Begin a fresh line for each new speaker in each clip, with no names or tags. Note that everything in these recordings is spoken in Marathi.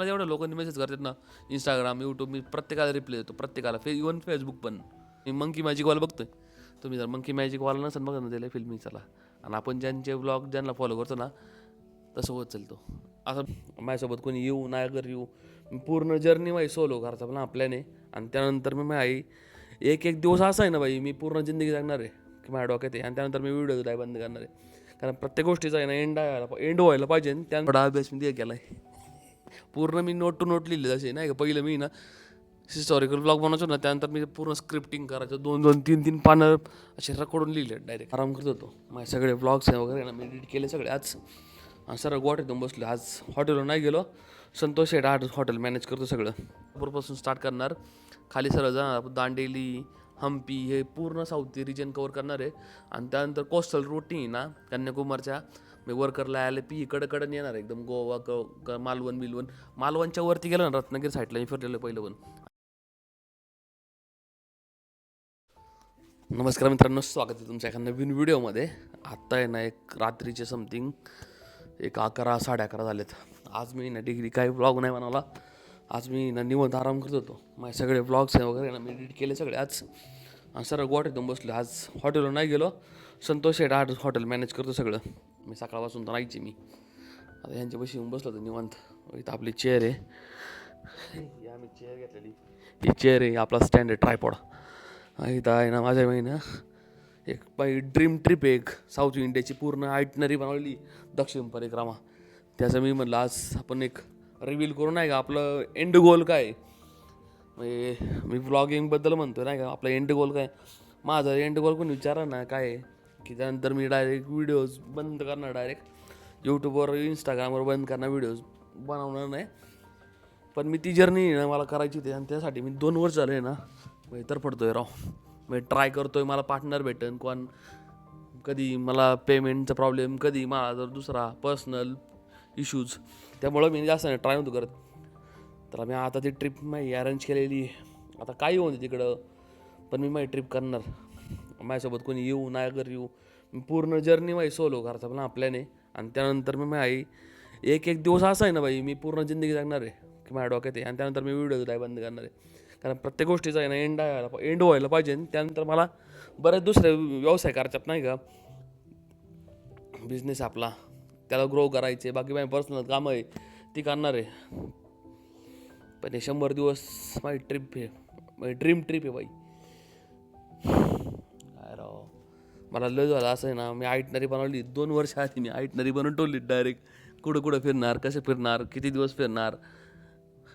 मला एवढ्या लोकांनी मेसेज करतात ना, इंस्टाग्राम, यूट्यूब, मी प्रत्येकाला रिप्लाय देतो, प्रत्येकाला. इव्हन फेसबुक पण. मी मंकी मॅजिक वाला बघतोय. तुम्ही जर मंकी मॅजिक वाला नसेल बघा ना, त्याला फिल्मी चला. आणि आपण ज्यांचे ब्लॉग ज्यांना फॉलो करतो ना, तसं होत चालतो. असं माझ्यासोबत कोणी येऊ नाही अगर येऊ, पूर्ण जर्नी माझी सोलो करता पण आपल्याने. आणि त्यानंतर मी माझी एक एक दिवस असा आहे ना बाई, मी पूर्ण जिंदगी जगणार आहे की माझ्या डोक्यात आहे. आणि त्यानंतर मी व्हिडिओ काय बंद करणार आहे. कारण प्रत्येक गोष्टीचा आहे ना एंड व्हायला पाहिजे. त्यानंतर अभ्यास मी ते केला आहे. पूर्ण मी नोट टू नोट लिहिले जसे नाही का. पहिलं मी ना हिस्टॉरिकल ब्लॉग बनवायचो ना, त्यानंतर मी पूर्ण स्क्रिप्टिंग करायचं, 2-2, 3-3 पानं असे रेकॉर्डून लिहिले डायरेक्ट. आराम करत होतो. माझे सगळे ब्लॉग्स वगैरे ना मी एडिट केले सगळे आज. सर गोठ्यातून बसलो आज. हॉटेलवर नाही गेलो. संतोष शेठ हॉटेल मॅनेज करतो सगळं. पूर्वपासून स्टार्ट करणार, खाली सरळ जाणार, दांडेली, हम्पी हे पूर्ण साऊथ रिजन कवर करणार आहे. आणि त्यानंतर कोस्टल रूटनी ना कन्याकुमारच्या मी वर्करला आले पी कडकडन येणार एकदम गोवा मालवण बिलवण. मालवणच्या वरती गेलो ना, रत्नागिरी साईडला मी फिरलेलो पहिलं पण. नमस्कार मित्रांनो, स्वागत आहे तुमच्या एका नवीन व्हिडिओमध्ये. आत्ता आहे ना एक रात्रीचे समथिंग 11 11:30 झालेत. आज मी ना डिग्री काही व्लॉग नाही बनवला. आज मी ना निवांत आराम करत होतो. माझे सगळे व्लॉग्स वगैरे ना मी एडिट केले सगळे आज. सर गोठ्यातून बसलो आज. हॉटेलवर नाही गेलो. संतोष शेठ हॉटेल मॅनेज करतो सगळं. मी सकाळपासून तर नाहीची मी. आता ह्यांच्यापाशी येऊन बसलो होतो निवांत. इथं आपली चेअर आहे. आम्ही चेअर घेतलेली. ही चेअर आहे आपला स्टँडर्ड ट्रायपॉड. इथं आहे ना माझ्या महिना एक बाई ड्रीम ट्रिप एक साऊथ इंडियाची पूर्ण आयटनरी बनवली, दक्षिण परिक्रमा. त्याचं मी म्हटलं आज आपण एक रिव्हील करू नाही का आपलं एंड गोल काय. म्हणजे मी व्लॉगिंगबद्दल म्हणतो नाही का, आपलं एंड गोल काय. माझं एंड गोल कोणी विचारा ना काय आहे की त्यानंतर मी डायरेक्ट व्हिडिओज बंद करणार, डायरेक्ट यूट्यूबवर इंस्टाग्रामवर बंद करणार, व्हिडिओज बनवणार नाही. पण मी ती जर्नी ना मला करायची होती. आणि त्यासाठी मी 2 वर्ष झाले ना मी तर पडतोय राव. मी ट्राय करतोय मला पार्टनर भेटेन कोण, कधी मला पेमेंटचा प्रॉब्लेम, कधी मला जर दुसरा पर्सनल इश्यूज. त्यामुळं मी जास्त नाही ट्राय नव्हतो करत. तर मी आता ती ट्रिप मी अरेंज केलेली. आता काही होऊन तिकडं, पण मी माझी ट्रिप करणार. माझ्यासोबत कोणी येऊ नाही अगर येऊ, मी पूर्ण जर्नी माझी सोलो करता पण आपल्याने. आणि त्यानंतर मी माझी एक एक दिवस असा आहे ना बाई, मी पूर्ण जिंदगी जगणार आहे की माझ्या डोक्यात आहे. आणि त्यानंतर मी व्हिडिओ काय बंद करणार आहे. कारण प्रत्येक गोष्टीचा आहे ना एंड व्हायला पाहिजे. त्यानंतर मला बरेच दुसरे व्यवसाय करायच्यात नाही का, बिझनेस आपला त्याला ग्रो करायचे. बाकी माझी पर्सनल कामं आहे ती करणार आहे. पण हे 100 दिवस माझी ट्रिप आहे, माझी ड्रीम ट्रिप आहे बाई. काय राव, मला लय झालं असं आहे ना. मी आयटनरी बनवली 2 वर्ष आधी. मी आयटनरी बनवून ठेवली डायरेक्ट. कुठं कुठं फिरणार, कसं फिरणार, किती दिवस फिरणार,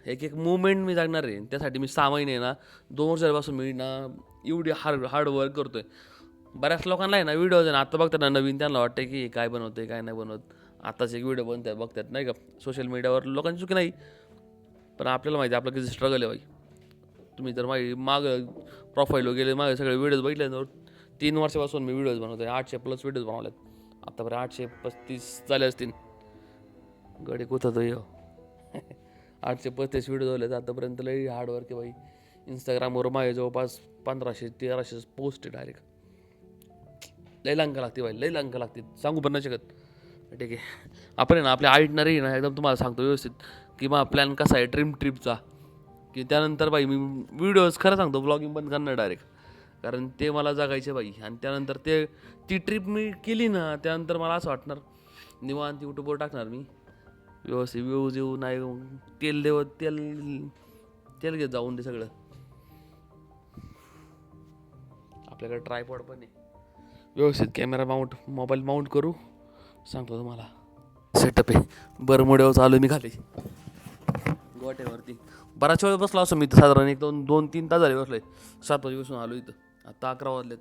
एक एक मुवमेंट मी जगणार आहे. त्यासाठी मी 6 महिने ना 2 वर्षापासून मी ना एवढी हार्ड वर्क करतो आहे. बऱ्याच लोकांना आहे ना व्हिडिओज आहे ना आता बघतात ना नवीन, त्यांना वाटतं की काय बनवतं काय नाही बनवत. आताच एक व्हिडिओ बनतात बघतात नाही का सोशल मीडियावर. लोकांची चुकी नाही, पण आपल्याला माहिती आहे आपलं किती स्ट्रगल आहे बाई. तुम्ही जर माझी मागं प्रोफाईलवर गेले, माझे सगळे व्हिडिओज बघितले तर 3 वर्षापासून मी व्हिडिओज बनवतो आहे. 800+ व्हिडिओज बनवलेत आतापर्यंत. 835 झाले असतील. गडे कुठं येऊ 835 व्हिडिओ झाले आतापर्यंत. लई हार्डवर्क आहे बाई. इंस्टाग्रामवर माझे जवळपास 1500-1300 पोस्ट आहे डायरेक्ट. लई लांग लागते बाई, लई लांग लागते, सांगू पण नाही शकत. ठीक आहे, आपण आहे ना आपल्या आयटनरी ना एकदम तुम्हाला सांगतो व्यवस्थित की मग प्लॅन कसा आहे ड्रीम ट्रिपचा. की त्यानंतर बाई मी व्हिडिओज खरं सांगतो ब्लॉगिंग बंद करणार डायरेक्ट. कारण ते मला जगायचे बाई. आणि त्यानंतर ती ट्रिप मी केली ना, त्यानंतर मला असं वाटणार निवांत यूट्यूबवर टाकणार मी व्यवस्थित. व्ह्यूज येऊ नाही तेल देवत तेल घेत जाऊन ते सगळं. आपल्याकडे ट्रायपॉड पण आहे, व्यवस्थित कॅमेरा मोबाईल माउंट करू सांगतो तुम्हाला. सेटअप आहे. बरमुड्यावर चालू मी खाली गोट्यावरती. बराच वेळ बसलो असं मी, साधारण 2-3 तास झाले बसलोय. 7 वाजेपासून आलो इथं. आता 11 वाजलेत.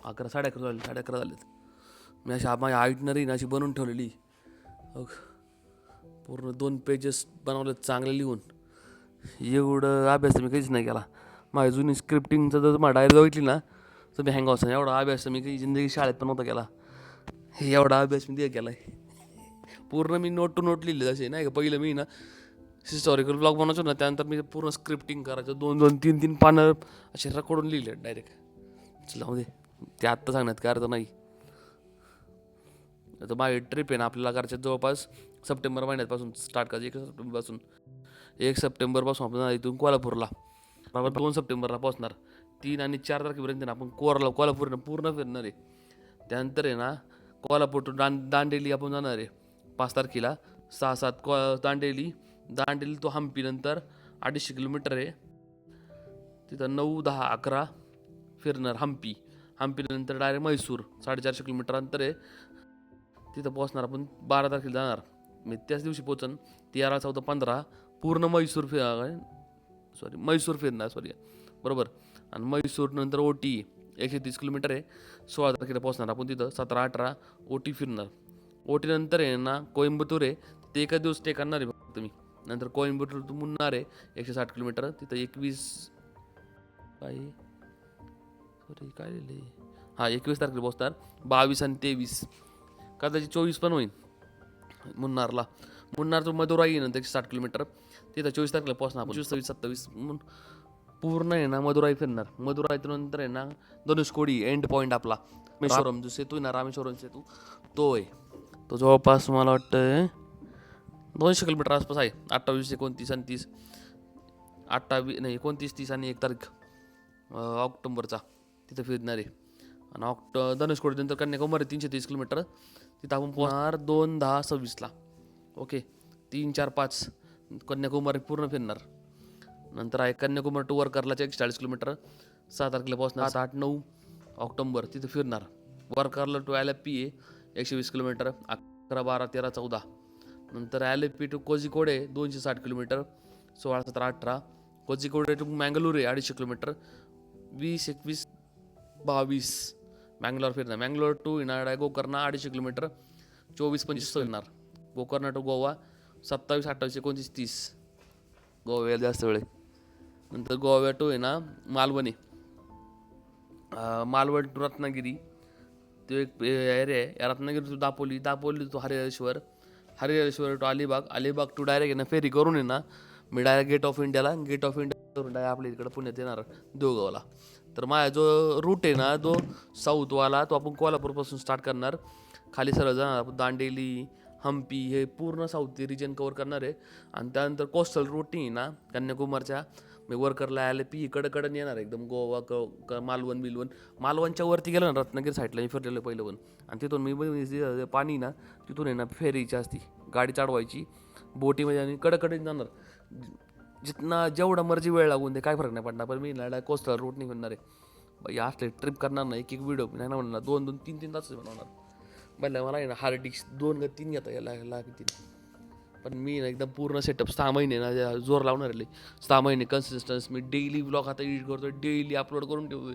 11-11:30 झालेत. मी अशी माझी आयटनरी ना अशी बनवून ठेवलेली. पूर्ण 2 पेजेस बनवलेत चांगले लिहून. एवढं अभ्यास तर मी कधीच नाही केला. माझी जुनी स्क्रिप्टिंगचं जर तुम्हाला डायरी बघितली ना तर मी हँग असं. एवढा अभ्यास मी काही जिंदगी शाळेत पण नव्हता केला. एवढा अभ्यास मी ते केला आहे. पूर्ण मी नोट टू नोट लिहिले जसे नाही का. पहिलं मी ना हिस्टॉरिकल ब्लॉग बनवायचो ना, त्यानंतर मी पूर्ण स्क्रिप्टिंग करायचं, 2-2, 3-3 पानं असे रेकॉर्डून लिहिले डायरेक्ट. चला दे ते आत्ता सांगण्यात काय अर्थ नाही. आता माझी ट्रिप आहे ना आपल्याला करायच्या जवळपास सप्टेंबर महिन्यापासून स्टार्ट करायचं. 1 सप्टेंबरपासून आपण इथून कोल्हापूरला बरोबर 2 सप्टेंबरला पोहोचणार. 3 आणि 4 तारखेपर्यंत आपण कोल्हापूरनं पूर्ण फिरणार आहे. त्यानंतर आहे ना कोल्हापूर टू दांडेली आपण जाणार आहे 5 तारखेला. 6-7 दांडेली तो हम्पी, नंतर 250 किलोमीटर आहे तिथं. 9-10-11 फिरणार हम्पीनंतर डायरेक्ट म्हैसूर 450 किलोमीटर अंतर आहे. तिथं पोहोचणार आपण 12 तारखेला जाणार. मी त्याच दिवशी पोहोचन. 13-14-15 पूर्ण म्हैसूर फिरणार बरोबर. आणि म्हैसूर नंतर ओटी 130 किलोमीटर आहे. 16 तारखेला पोहोचणार आपण तिथं. 17-18 ओटी फिरणार. ओटी नंतर आहे ना कोइंबतूर आहे, ते एका दिवस स्टे करणार आहे फक्त मी. नंतर कोइंबतूर तू मुन्नार आहे 160 किलोमीटर, तिथं 21 तारखेला पोहोचणार. 22 आणि 23 कदाचित 24 पण होईल मुन्नारला. मुन्नार तो मदुराई नंतर 160 किलोमीटर, तिथं 24 तारखेला पोहोचणार. 25-26-27 पूर्ण आहे ना मदुराई फिरणार. मदुराईतून नंतर आहे ना धनुषकोडी एंड पॉईंट आपला रामेश्वरम जो सेतू आहे ना, रामेश्वरम सेतू तो आहे. तो जवळपास मला वाटतं 200 किलोमीटर आसपास आहे. 28, 29 आणि 30 29, 30 आणि 1 तारीख ऑक्टोबरचा तिथं फिरणार आहे. आणि धनुषकोडी नंतर कन्याकुमारी 330 किलोमीटर, तिथं आपण पोहोचणार 2-10-26ला. ओके, 3-4-5 कन्याकुमारी पूर्ण फिरणार. नंतर आहे कन्याकुमारी टू वर्करला 140 किलोमीटर, 6 तारखेला पोहोचणार. 7-8-9 ऑक्टोबर तिथं फिरणार. वर्करला टू ॲलेप्पी आहे 120 किलोमीटर, 11-12-13-14. नंतर Alleppey to Kozhikode 260 kilometre, 16-17-18. Kozhikode to Mangalore आहे 250 किलोमीटर, 20-21-22 मँगलोर फिरणार. मँगलोर टू गोकर्णा 250 किलोमीटर, 24-25 फिरणार. गोकर्णा टू गोवा 27-28-29-30 गोव्याला जास्त वेळ आहे. नंतर गोवा टू आहे ना मालवण टू रत्नागिरी, तो एक एरिया आहे. Ratnagiri to Dapoli to Harihareshwar to Alibag to direct आहे ना फेरी करून आहे ना मी डायरेक्ट गेट ऑफ इंडिया करून डायरेक्ट आपल्या इकडे पुण्यात येणार देवगावला. तर माझा जो रूट आहे ना तो साऊथवाला, तो आपण कोल्हापूरपासून स्टार्ट करणार, खाली सरळ जाणार आपण दांडेली हम्पी हे पूर्ण साऊथ रिजन कवर करणार आहे. आणि त्यानंतर कोस्टल रूटनी ना कन्याकुमारच्या मी वर्करला ॲलेप्पी इकडं येणार एकदम गोवा मालवणच्या वरती गेलं ना रत्नागिरी साईडला मी फिरलेलं पहिलं पण. आणि तिथून मी पाणी ना तिथून आहे ना फेरीची असती, गाडी चढवायची बोटीमध्ये आणि कडकडे जाणार. जितना जेवढा मर्जी वेळ लागून दे काय फरक नाही पडणार, पण मी ना कोस्टल रूटनी फिरणार आहे. बाई असले ट्रिप करणार ना एक व्हिडिओ नाही ना म्हणणार 2-2, 3-3 तास बनवणार. मला आहे ना हार्ड डिस्क 2 का 3 घेता याला किती. पण मी ना एकदम पूर्ण सेटअप 6 महिने ना जोर लावणार आहे. 6 महिने कन्सिस्टन्स मी डेली व्लॉग आता एडिट करतोय, डेली अपलोड करून ठेवतोय.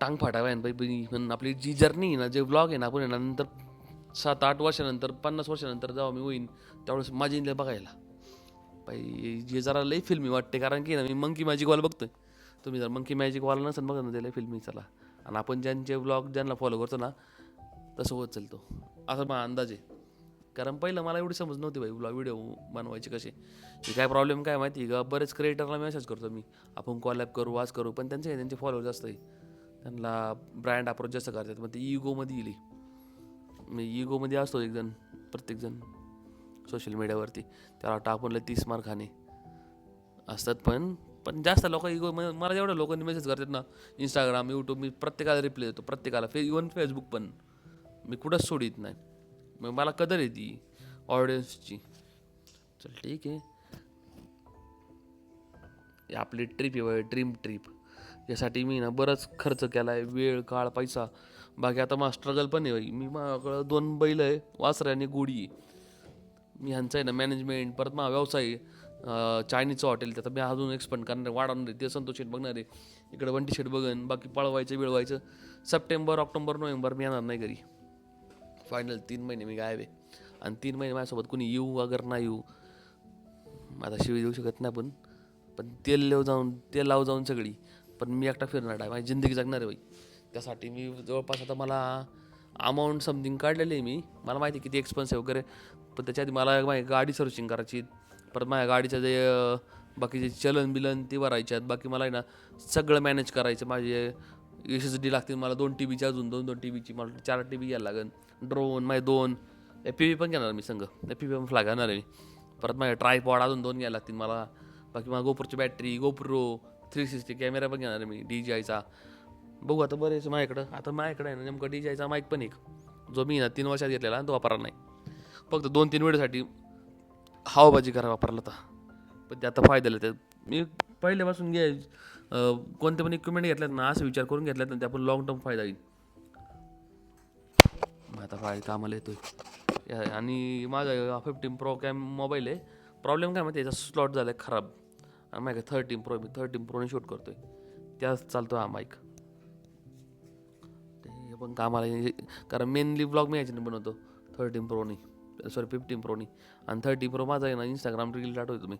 टांग फाटावा बाई. पण आपली जी जर्नी आहे ना, जे व्लॉग आहे ना, आपण आहे ना नंतर 7-8 वर्षानंतर 50 वर्षानंतर जेव्हा मी होईन त्यावेळेस माझी इंडिया बघायला बाई जे जरा लई फिल्मी वाटते. कारण की ना मी मंकी मॅजिक वॉल बघतोय. तुम्ही जर मंकी मॅजिक वॉल नसेल बघा ना, त्याला फिल्मी चला. आणि आपण ज्यांचे व्लॉग ज्यांना फॉलो करतो ना तसं होत चालतो असं माझा अंदाज आहे. कारण पहिलं मला एवढी समज नव्हती बाई व्हिडिओ बनवायचे कसे. काय प्रॉब्लेम काय माहिती का, बरेच क्रिएटरला मेसेज करतो मी आपण कॉलॅब करू करू, पण त्यांचे फॉलोअर जास्त आहे, त्यांना ब्रँड अप्रोच जास्त करतात. मग ते इगोमध्ये येईल. मी इगोमध्ये असतो एकजण प्रत्येकजण सोशल मीडियावरती, त्याला टाकून 30 मार्क खाणे असतात. पण जास्त लोक इगो मला जेवढ्या लोकांनी मेसेज करतात ना इंस्टाग्राम यूट्यूब, मी प्रत्येकाला रिप्लाय देतो, प्रत्येकाला. इव्हन फेसबुक पण मी कुठंच सोडित नाही. मग मला कदर येते ऑडियन्सची. चल ठीक आहे, आपली ट्रिप आहे ड्रीम ट्रिप. यासाठी मी ना बरंच खर्च केला आहे, वेळ काळ पैसा. बाकी आता मला स्ट्रगल पण आहे. मी माझ्याकडं 2 बैल आहे, वासरे आणि गोडी आहे. मी ह्यांचं आहे ना मॅनेजमेंट, परत माझा व्यवसाय चायनीजचं हॉटेल, त्यात मी अजून एक्सपेंड करणार वाढवणार आहे. ते संतोष शेट बघणार आहे, इकडे वंटी शेट बघन. बाकी पळवायचं बिळवायचं. सप्टेंबर ऑक्टोबर नोव्हेंबर मी येणार नाही घरी. फायनल 3 महिने मी गायब आहे. आणि 3 महिने माझ्यासोबत कोणी येऊ अगर नाही येऊ आता शिवी देऊ शकत नाही. पण तेल लाव जाऊन सगळी. पण मी एकटा फिरणार आहे, माझी जिंदगी जगणार आहे बाई. त्यासाठी मी जवळपास आता मला अमाऊंट समथिंग काढलेली आहे मी. मला माहिती आहे किती एक्सपेन्सिव वगैरे, पण त्याच्या आधी मला माझी गाडी सर्व्हिसिंग करायची. परत माझ्या गाडीचं जे बाकीचे चलन बिलन ते भरायचे आहेत. बाकी मला आहे ना सगळं मॅनेज करायचं. माझे SSD लागतील मला 2 TBची, अजून 2 TBची मला 4 TB घ्यायला लागेल. ड्रोन माझे 2 FPV पण घेणार मी संघ, FPV पण फ्लॅग घेणार आहे मी. परत माझ्या ट्रायपॉड अजून 2 घ्यायला लागतील मला. बाकी मला GoProची बॅटरी, GoPro 360 कॅमेरा पण घेणार आहे मी DJIचा. बघू आता बरेच माझ्याकडं. आता माझ्याकडे आहे ना नेमकं DJIचा माईक पण एक, जो मी 3 वर्षात घेतलेला तो वापरला नाही. फक्त 2-3 व्हिडिओसाठी हवाबाजी करायला वापरला होता. पण ते आता फायद्याला ते मी पहिल्यापासून कोणते पण इक्विपमेंट घेतल्यात ना असं विचार करून घेतल्यात ना ते आपण लॉंग टर्म फायदा येईल. मग आता काय कामाला येतोय. आणि माझा 15 प्रो कॅम मोबाईल आहे. प्रॉब्लेम काय माहिती, याचा स्लॉट झाला आहे खराब. आणि माझ्या 13 प्रो, मी 13 प्रोने शूट करतोय, त्याच चालतो हा माईक. ते पण कामाला कारण मेनली ब्लॉग मी याच्याने बनवतो 13 प्रोनी, सॉरी 15 प्रोनी. आणि 30 प्रो माझा आहे ना इंस्टाग्राम रील टाकतोय तुम्ही.